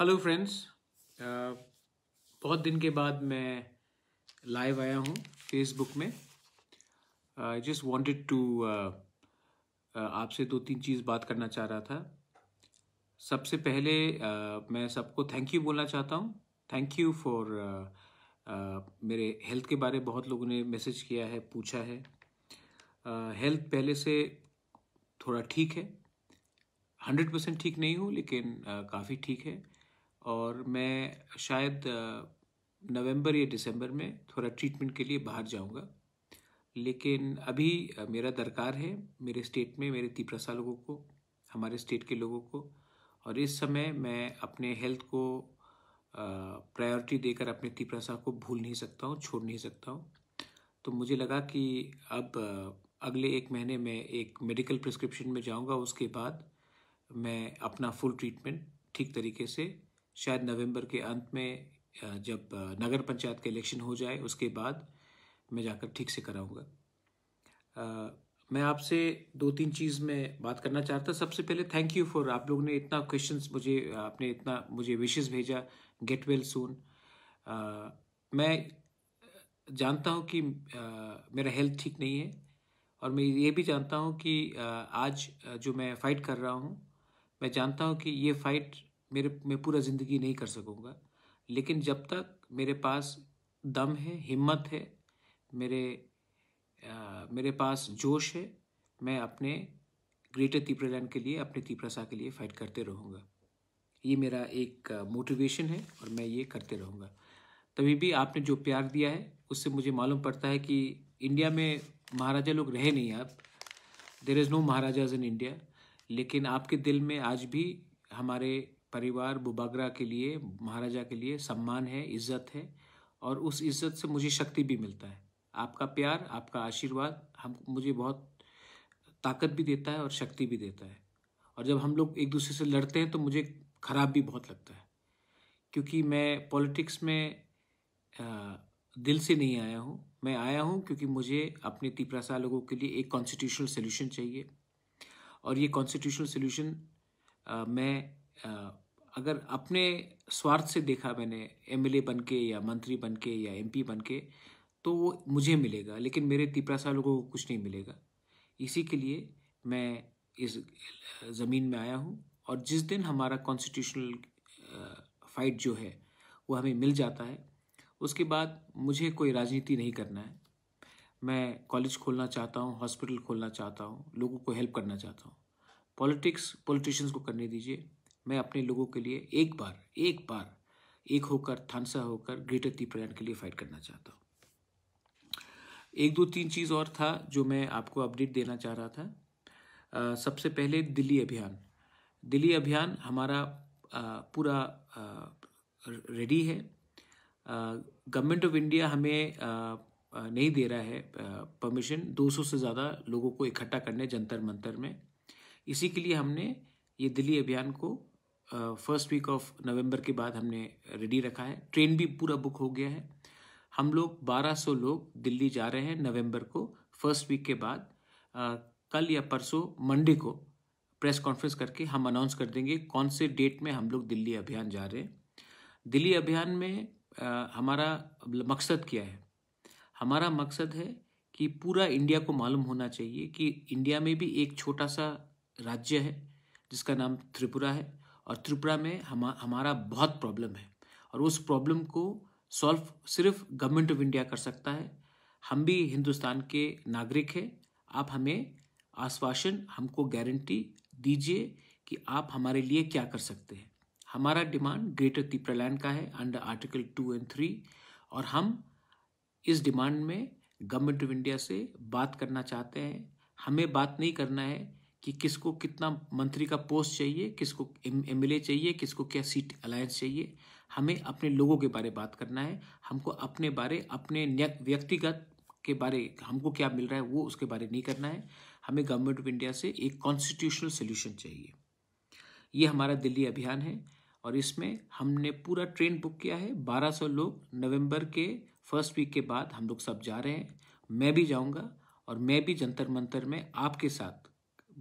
Hello friends. बहुत दिन के बाद मैं लाइव आया हूँ फेसबुक में। आई जस्ट वांटेड टू आपसे दो तीन चीज़ बात करना चाह रहा था। सबसे पहले मैं सबको थैंक यू बोलना चाहता हूँ। थैंक यू फॉर मेरे हेल्थ के बारे में बहुत लोगों ने मैसेज किया है, पूछा है। हेल्थ पहले से थोड़ा ठीक है, 100% ठीक नहीं हूँ लेकिन काफ़ी ठीक है। और मैं शायद नवंबर या दिसंबर में थोड़ा ट्रीटमेंट के लिए बाहर जाऊंगा, लेकिन अभी मेरा दरकार है मेरे स्टेट में, मेरे 30 लोगों को, हमारे स्टेट के लोगों को। और इस समय मैं अपने हेल्थ को प्रायोरिटी देकर अपने 30 को भूल नहीं सकता हूँ, छोड़ नहीं सकता हूँ। तो मुझे लगा कि अब अगले 1 महीने में एक मेडिकल प्रिस्क्रिप्शन में जाऊंगा, उसके बाद मैं अपना फुल ट्रीटमेंट ठीक तरीके से शायद नवंबर के अंत में जब नगर पंचायत का इलेक्शन हो जाए उसके बाद मैं जाकर ठीक से कराऊंगा। मैं आपसे दो तीन चीज़ में बात करना चाहता। सबसे पहले थैंक यू फॉर, आप लोगों ने इतना क्वेश्चंस मुझे, आपने इतना मुझे विशेस भेजा, गेट वेल सून। मैं जानता हूँ कि मेरा हेल्थ ठीक नहीं है, और मैं ये भी जानता हूँ कि आज जो मैं फ़ाइट कर रहा हूँ, मैं जानता हूँ कि ये फ़ाइट मैं पूरा ज़िंदगी नहीं कर सकूँगा। लेकिन जब तक मेरे पास दम है, हिम्मत है, मेरे पास जोश है, मैं अपने ग्रेटर तीपरालैंड के लिए, अपने तीपरासा के लिए फ़ाइट करते रहूँगा। ये मेरा एक मोटिवेशन है और मैं ये करते रहूँगा। तभी भी आपने जो प्यार दिया है उससे मुझे मालूम पड़ता है कि इंडिया में महाराजा लोग रहे नहीं। आप, there is no maharajas in India, लेकिन आपके दिल में आज भी हमारे परिवार बुबागरा के लिए, महाराजा के लिए सम्मान है, इज्जत है, और उस इज्जत से मुझे शक्ति भी मिलता है। आपका प्यार, आपका आशीर्वाद मुझे बहुत ताकत भी देता है और शक्ति भी देता है। और जब हम लोग एक दूसरे से लड़ते हैं तो मुझे खराब भी बहुत लगता है, क्योंकि मैं पॉलिटिक्स में दिल से नहीं आया हूँ। मैं आया हूँ क्योंकि मुझे अपने 30 लोगों के लिए एक कॉन्स्टिट्यूशनल सोल्यूशन चाहिए। और ये कॉन्स्टिट्यूशनल सोल्यूशन मैं अगर अपने स्वार्थ से देखा, मैंने एमएलए बन के या मंत्री बन के या एमपी बन के, तो वो मुझे मिलेगा, लेकिन मेरे 30 लोगों को कुछ नहीं मिलेगा। इसी के लिए मैं इस ज़मीन में आया हूँ। और जिस दिन हमारा कॉन्स्टिट्यूशनल फाइट जो है वो हमें मिल जाता है, उसके बाद मुझे कोई राजनीति नहीं करना है। मैं कॉलेज खोलना चाहता हूँ, हॉस्पिटल खोलना चाहता हूँ, लोगों को हेल्प करना चाहता हूँ। पॉलिटिक्स पॉलिटिशियंस को करने दीजिए। मैं अपने लोगों के लिए एक बार एक होकर, थानसा होकर ग्रेटर तीपरालैंड के लिए फाइट करना चाहता हूँ। एक दो तीन चीज़ और था जो मैं आपको अपडेट देना चाह रहा था। सबसे पहले दिल्ली अभियान हमारा पूरा रेडी है। गवर्नमेंट ऑफ इंडिया हमें नहीं दे रहा है परमिशन 200 से ज़्यादा लोगों को इकट्ठा करने जंतर मंतर में। इसी के लिए हमने ये दिल्ली अभियान को फर्स्ट वीक ऑफ नवंबर के बाद हमने रेडी रखा है। ट्रेन भी पूरा बुक हो गया है। हम लोग 1200 लोग दिल्ली जा रहे हैं नवंबर को, फर्स्ट वीक के बाद। कल या परसों मंडे को प्रेस कॉन्फ्रेंस करके हम अनाउंस कर देंगे कौन से डेट में हम लोग दिल्ली अभियान जा रहे हैं। दिल्ली अभियान में हमारा मकसद क्या है? हमारा मकसद है कि पूरा इंडिया को मालूम होना चाहिए कि इंडिया में भी एक छोटा सा राज्य है जिसका नाम त्रिपुरा है, और त्रिपुरा में हमारा बहुत प्रॉब्लम है, और उस प्रॉब्लम को सॉल्व सिर्फ गवर्नमेंट ऑफ इंडिया कर सकता है। हम भी हिंदुस्तान के नागरिक हैं। आप हमें आश्वासन, हमको गारंटी दीजिए कि आप हमारे लिए क्या कर सकते हैं। हमारा डिमांड ग्रेटर तीपरालैंड का है अंडर आर्टिकल 2 और 3, और हम इस डिमांड में गवर्नमेंट ऑफ इंडिया से बात करना चाहते हैं। हमें बात नहीं करना है कि किसको कितना मंत्री का पोस्ट चाहिए, किसको एमएलए चाहिए, किसको क्या सीट अलायंस चाहिए। हमें अपने लोगों के बारे बात करना है। हमको अपने बारे, अपने व्यक्तिगत के बारे, हमको क्या मिल रहा है वो उसके बारे नहीं करना है। हमें गवर्नमेंट ऑफ इंडिया से एक कॉन्स्टिट्यूशनल सोल्यूशन चाहिए। ये हमारा दिल्ली अभियान है, और इसमें हमने पूरा ट्रेन बुक किया है। 1200 लोग नवंबर के फर्स्ट वीक के बाद हम लोग सब जा रहे हैं। मैं भी जाऊंगा, और मैं भी जंतर मंतर में आपके साथ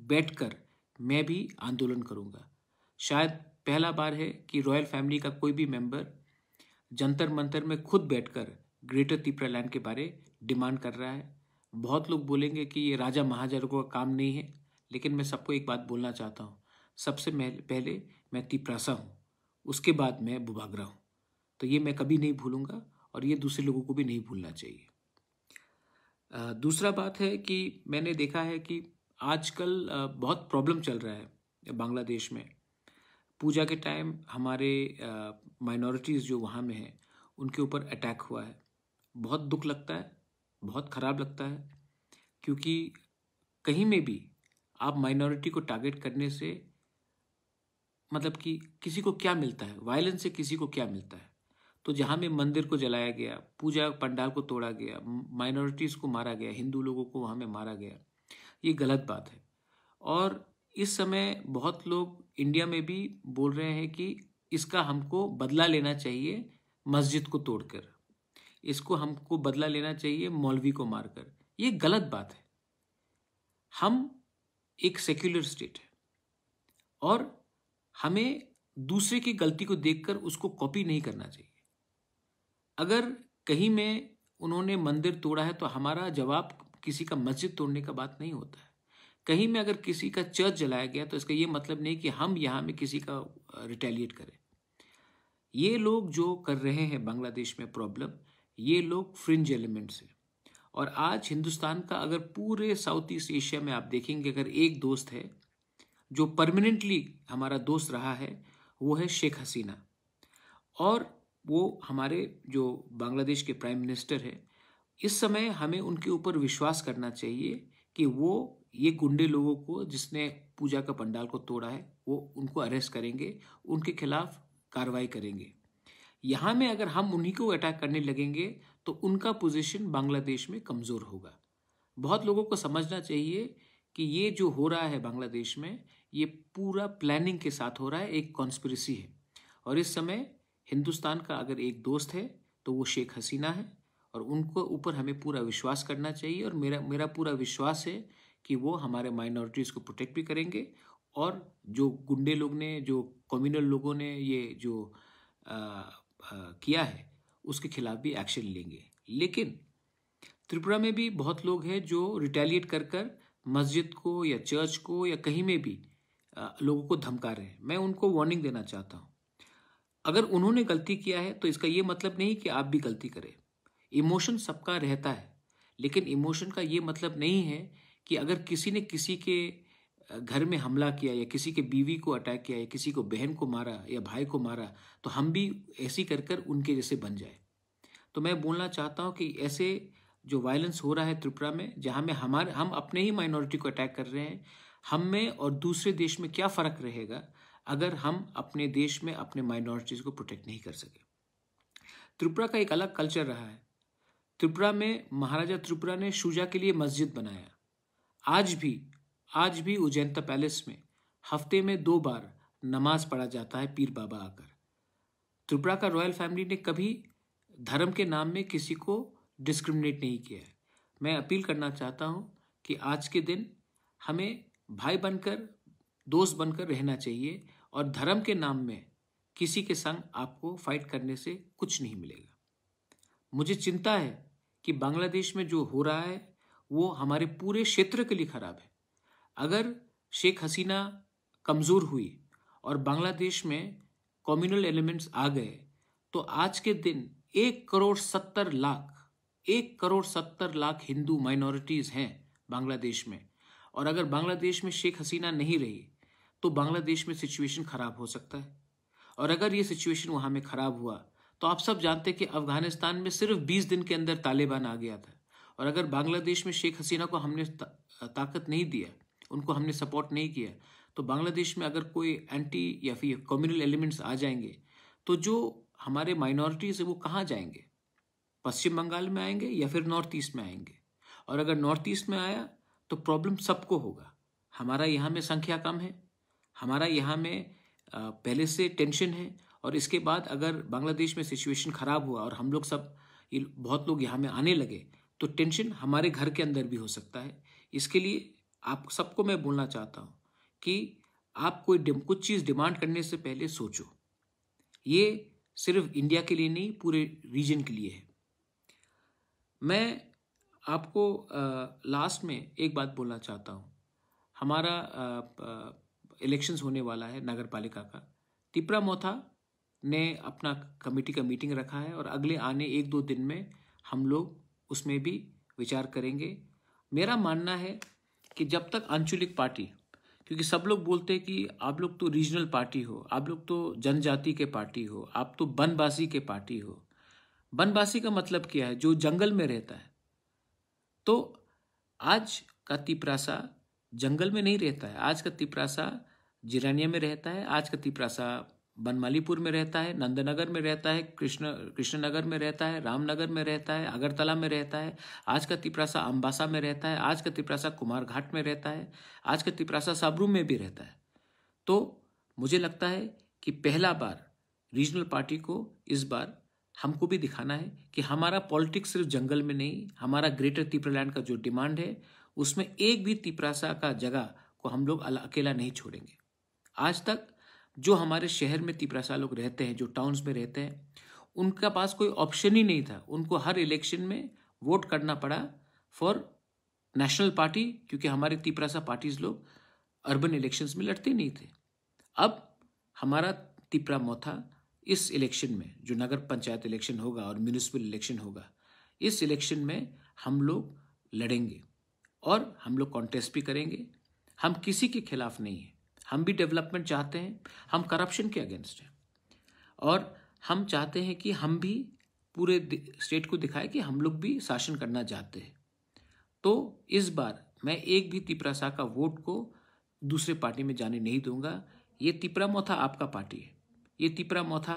बैठकर मैं भी आंदोलन करूंगा। शायद पहला बार है कि रॉयल फैमिली का कोई भी मेंबर जंतर मंतर में खुद बैठकर ग्रेटर त्रिपुरा के बारे डिमांड कर रहा है। बहुत लोग बोलेंगे कि ये राजा महाराजाओं का काम नहीं है, लेकिन मैं सबको एक बात बोलना चाहता हूँ, सबसे पहले मैं तिपरासा हूँ, उसके बाद मैं बुबागरा हूँ। तो ये मैं कभी नहीं भूलूंगा और ये दूसरे लोगों को भी नहीं भूलना चाहिए। दूसरा बात है कि मैंने देखा है कि आजकल बहुत प्रॉब्लम चल रहा है बांग्लादेश में। पूजा के टाइम हमारे माइनॉरिटीज़ जो वहाँ में हैं उनके ऊपर अटैक हुआ है। बहुत दुख लगता है, बहुत ख़राब लगता है, क्योंकि कहीं में भी आप माइनॉरिटी को टारगेट करने से मतलब कि किसी को क्या मिलता है, वायलेंस से किसी को क्या मिलता है। तो जहाँ में मंदिर को जलाया गया, पूजा पंडाल को तोड़ा गया, माइनॉरिटीज़ को मारा गया, हिंदू लोगों को वहाँ में मारा गया, ये गलत बात है। और इस समय बहुत लोग इंडिया में भी बोल रहे हैं कि इसका हमको बदला लेना चाहिए मस्जिद को तोड़कर, इसको हमको बदला लेना चाहिए मौलवी को मारकर। ये गलत बात है। हम एक सेक्युलर स्टेट है और हमें दूसरे की गलती को देखकर उसको कॉपी नहीं करना चाहिए। अगर कहीं में उन्होंने मंदिर तोड़ा है तो हमारा जवाब किसी का मस्जिद तोड़ने का बात नहीं होता है। कहीं में अगर किसी का चर्च जलाया गया तो इसका ये मतलब नहीं कि हम यहाँ में किसी का रिटेलिएट करें। ये लोग जो कर रहे हैं बांग्लादेश में प्रॉब्लम, ये लोग फ्रिंज एलिमेंट्स हैं। और आज हिंदुस्तान का अगर पूरे साउथ ईस्ट एशिया में आप देखेंगे, अगर एक दोस्त है जो परमानेंटली हमारा दोस्त रहा है, वो है शेख हसीना। और वो हमारे जो बांग्लादेश के प्राइम मिनिस्टर है, इस समय हमें उनके ऊपर विश्वास करना चाहिए कि वो ये गुंडे लोगों को जिसने पूजा का पंडाल को तोड़ा है वो उनको अरेस्ट करेंगे, उनके खिलाफ कार्रवाई करेंगे। यहाँ में अगर हम उन्हीं को अटैक करने लगेंगे तो उनका पोजीशन बांग्लादेश में कमज़ोर होगा। बहुत लोगों को समझना चाहिए कि ये जो हो रहा है बांग्लादेश में, ये पूरा प्लानिंग के साथ हो रहा है, एक कॉन्स्पिरेसी है। और इस समय हिंदुस्तान का अगर एक दोस्त है तो वो शेख हसीना है और उनको ऊपर हमें पूरा विश्वास करना चाहिए। और मेरा पूरा विश्वास है कि वो हमारे माइनॉरिटीज़ को प्रोटेक्ट भी करेंगे और जो गुंडे लोग ने, जो कम्युनल लोगों ने ये जो किया है उसके खिलाफ भी एक्शन लेंगे। लेकिन त्रिपुरा में भी बहुत लोग हैं जो रिटेलिएट कर मस्जिद को या चर्च को या कहीं में भी लोगों को धमका रहे हैं। मैं उनको वार्निंग देना चाहता हूँ, अगर उन्होंने गलती किया है तो इसका ये मतलब नहीं कि आप भी गलती करें। इमोशन सबका रहता है, लेकिन इमोशन का ये मतलब नहीं है कि अगर किसी ने किसी के घर में हमला किया या किसी के बीवी को अटैक किया या किसी को बहन को मारा या भाई को मारा तो हम भी ऐसी कर उनके जैसे बन जाए। तो मैं बोलना चाहता हूँ कि ऐसे जो वायलेंस हो रहा है त्रिपुरा में, जहाँ में हम अपने ही माइनॉरिटी को अटैक कर रहे हैं, हम में और दूसरे देश में क्या फ़र्क रहेगा अगर हम अपने देश में अपने माइनॉरिटीज़ को प्रोटेक्ट नहीं कर सके। त्रिपुरा का एक अलग कल्चर रहा है। त्रिपुरा में महाराजा त्रिपुरा ने शुजा के लिए मस्जिद बनाया। आज भी उज्जैनता पैलेस में हफ्ते में 2 बार नमाज पढ़ा जाता है पीर बाबा आकर। त्रिपुरा का रॉयल फैमिली ने कभी धर्म के नाम में किसी को डिस्क्रिमिनेट नहीं किया है। मैं अपील करना चाहता हूँ कि आज के दिन हमें भाई बनकर, दोस्त बनकर रहना चाहिए और धर्म के नाम में किसी के संग आपको फाइट करने से कुछ नहीं मिलेगा। मुझे चिंता है कि बांग्लादेश में जो हो रहा है वो हमारे पूरे क्षेत्र के लिए खराब है। अगर शेख हसीना कमज़ोर हुई और बांग्लादेश में कम्युनल एलिमेंट्स आ गए तो आज के दिन 1 करोड़ 70 लाख हिंदू माइनॉरिटीज़ हैं बांग्लादेश में। और अगर बांग्लादेश में शेख हसीना नहीं रही तो बांग्लादेश में सिचुएशन ख़राब हो सकता है। और अगर ये सिचुएशन वहाँ में ख़राब हुआ तो आप सब जानते हैं कि अफ़गानिस्तान में सिर्फ 20 दिन के अंदर तालिबान आ गया था। और अगर बांग्लादेश में शेख हसीना को हमने ताकत नहीं दिया, उनको हमने सपोर्ट नहीं किया, तो बांग्लादेश में अगर कोई एंटी या फिर कम्युनल एलिमेंट्स आ जाएंगे तो जो हमारे माइनॉरिटीज़ है वो कहाँ जाएंगे? पश्चिम बंगाल में आएंगे या फिर नॉर्थ ईस्ट में आएंगे। और अगर नॉर्थ ईस्ट में आया तो प्रॉब्लम सबको होगा। हमारा यहाँ में संख्या कम है, हमारा यहाँ में पहले से टेंशन है, और इसके बाद अगर बांग्लादेश में सिचुएशन ख़राब हुआ और हम लोग सब बहुत लोग यहाँ में आने लगे तो टेंशन हमारे घर के अंदर भी हो सकता है। इसके लिए आप सबको मैं बोलना चाहता हूँ कि आप कुछ चीज़ डिमांड करने से पहले सोचो। ये सिर्फ इंडिया के लिए नहीं, पूरे रीजन के लिए है। मैं आपको लास्ट में एक बात बोलना चाहता हूँ। हमारा इलेक्शंस होने वाला है नगर पालिका का। तिपरा मोथा ने अपना कमेटी का मीटिंग रखा है और अगले आने 1-2 दिन में हम लोग उसमें भी विचार करेंगे। मेरा मानना है कि जब तक आंचलिक पार्टी, क्योंकि सब लोग बोलते हैं कि आप लोग तो रीजनल पार्टी हो, आप लोग तो जनजाति के पार्टी हो, आप तो बनवासी के पार्टी हो। बनवासी का मतलब क्या है? जो जंगल में रहता है। तो आज का तिपरासा जंगल में नहीं रहता है। आज का तिपरासा जिरानिया में रहता है। आज का तिपरासा बनमालीपुर में रहता है, नंदनगर में रहता है, कृष्णनगर में रहता है, रामनगर में रहता है, अगरतला में रहता है। आज का तिपरासा अम्बासा में रहता है। आज का तिपरासा कुमारघाट में रहता है। आज का तिपरासा साबरू में भी रहता है। तो मुझे लगता है कि पहला बार रीजनल पार्टी को इस बार हमको भी दिखाना है कि हमारा पॉलिटिक्स सिर्फ जंगल में नहीं, हमारा ग्रेटर तिपरालैंड का जो डिमांड है उसमें एक भी तिपरासा का जगह को हम लोग अकेला नहीं छोड़ेंगे। आज तक जो हमारे शहर में तिपरासा लोग रहते हैं, जो टाउन्स में रहते हैं, उनका पास कोई ऑप्शन ही नहीं था। उनको हर इलेक्शन में वोट करना पड़ा फॉर नेशनल पार्टी, क्योंकि हमारे तिपरासा पार्टीज लोग अर्बन इलेक्शंस में लड़ते नहीं थे। अब हमारा तिपरा मोथा इस इलेक्शन में, जो नगर पंचायत इलेक्शन होगा और म्यूनिसिपल इलेक्शन होगा, इस इलेक्शन में हम लोग लड़ेंगे और हम लोग कॉन्टेस्ट भी करेंगे। हम किसी के खिलाफ नहीं हैं। हम भी डेवलपमेंट चाहते हैं। हम करप्शन के अगेंस्ट हैं और हम चाहते हैं कि हम भी पूरे स्टेट को दिखाएं कि हम लोग भी शासन करना चाहते हैं। तो इस बार मैं एक भी तिपरासा का वोट को दूसरे पार्टी में जाने नहीं दूंगा। ये तिपरा मोथा आपका पार्टी है। ये तिपरा मोथा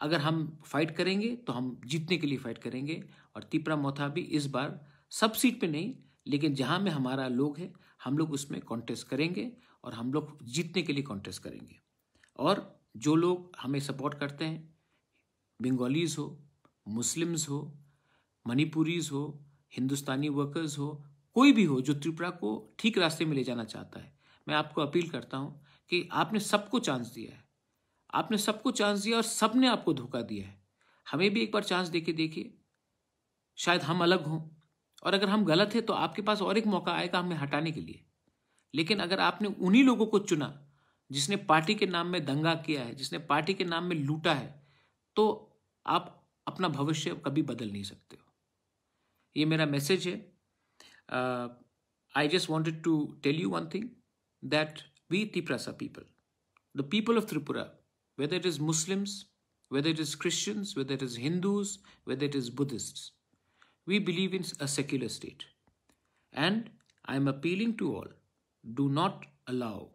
अगर हम फाइट करेंगे तो हम जीतने के लिए फाइट करेंगे। और तिपरा मोथा भी इस बार सब सीट पे नहीं, लेकिन जहां में हमारा लोग है हम लोग उसमें कॉन्टेस्ट करेंगे और हम लोग जीतने के लिए कॉन्टेस्ट करेंगे। और जो लोग हमें सपोर्ट करते हैं, बंगालीज हो, मुस्लिम्स हो, मणिपुरीज हो, हिंदुस्तानी वर्कर्स हो, कोई भी हो जो त्रिपुरा को ठीक रास्ते में ले जाना चाहता है, मैं आपको अपील करता हूं कि आपने सबको चांस दिया है। आपने सबको चांस दिया और सबने आपको धोखा दिया है। हमें भी एक बार चांस देके देखिए, शायद हम अलग हों, और अगर हम गलत हैं तो आपके पास और एक मौका आएगा हमें हटाने के लिए। लेकिन अगर आपने उन्हीं लोगों को चुना जिसने पार्टी के नाम में दंगा किया है, जिसने पार्टी के नाम में लूटा है, तो आप अपना भविष्य कभी बदल नहीं सकते हो। ये मेरा मैसेज है। I just wanted to tell you one thing, that we Tiprasa people, the people of Tripura, whether it is Muslims, whether it is Christians, whether it is Hindus, whether it is Buddhists, we believe in a secular state. And I am appealing to all, do not allow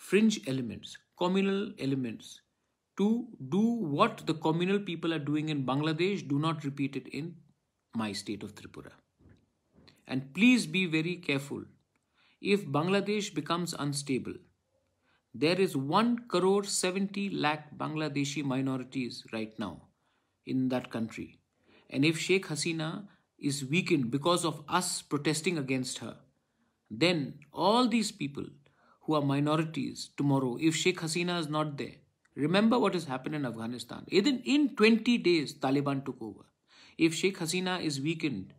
fringe elements, communal elements, to do what the communal people are doing in Bangladesh. Do not repeat it in my state of Tripura. And please be very careful. If Bangladesh becomes unstable, there is 1,70,00,000 Bangladeshi minorities right now in that country. And if Sheikh Hasina is weakened because of us protesting against her, then all these people who are minorities tomorrow, if Sheikh Hasina is not there, remember what has happened in Afghanistan. In 20 days, Taliban took over. If Sheikh Hasina is weakened,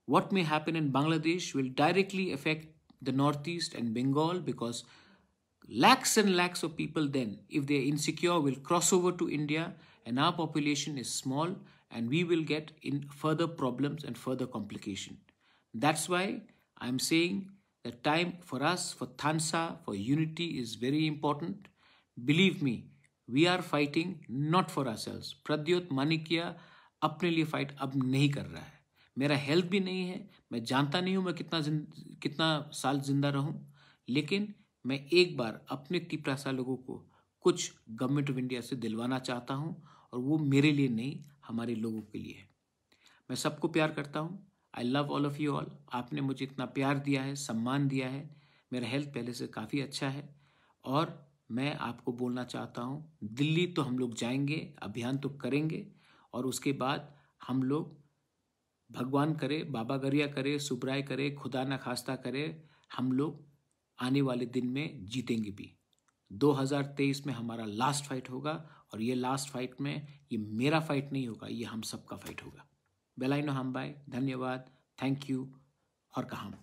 what may happen in Bangladesh will directly affect the Northeast and Bengal, because lakhs and lakhs of people then, if they are insecure, will cross over to India, and our population is small and we will get in further problems and further complication. That's why I'm saying the time for us, for Thansa, for unity is very important. Believe me, we are fighting not for ourselves. Pradyot Manikya अपने लिए fight अब नहीं कर रहा है। मेरा health भी नहीं है, मैं जानता नहीं हूं मैं कितना साल जिंदा रहूं, लेकिन मैं एक बार अपने तिपरासा लोगों को कुछ गवर्नमेंट ऑफ इंडिया से दिलवाना चाहता हूं, और वो मेरे लिए नहीं, हमारे लोगों के लिए है। मैं सबको प्यार करता हूं। I love all of you all. आपने मुझे इतना प्यार दिया है, सम्मान दिया है। मेरा हेल्थ पहले से काफ़ी अच्छा है। और मैं आपको बोलना चाहता हूं, दिल्ली तो हम लोग जाएंगे, अभियान तो करेंगे, और उसके बाद हम लोग, भगवान करे, बाबा गरिया करे, सुब्राय करे, खुदा न खास्ता करे, हम लोग आने वाले दिन में जीतेंगे भी। 2023 में हमारा लास्ट फाइट होगा और ये लास्ट फाइट में ये मेरा फाइट नहीं होगा, ये हम सबका फाइट होगा। बेलाइनो हम बाय, धन्यवाद, थैंक यू और कहाम।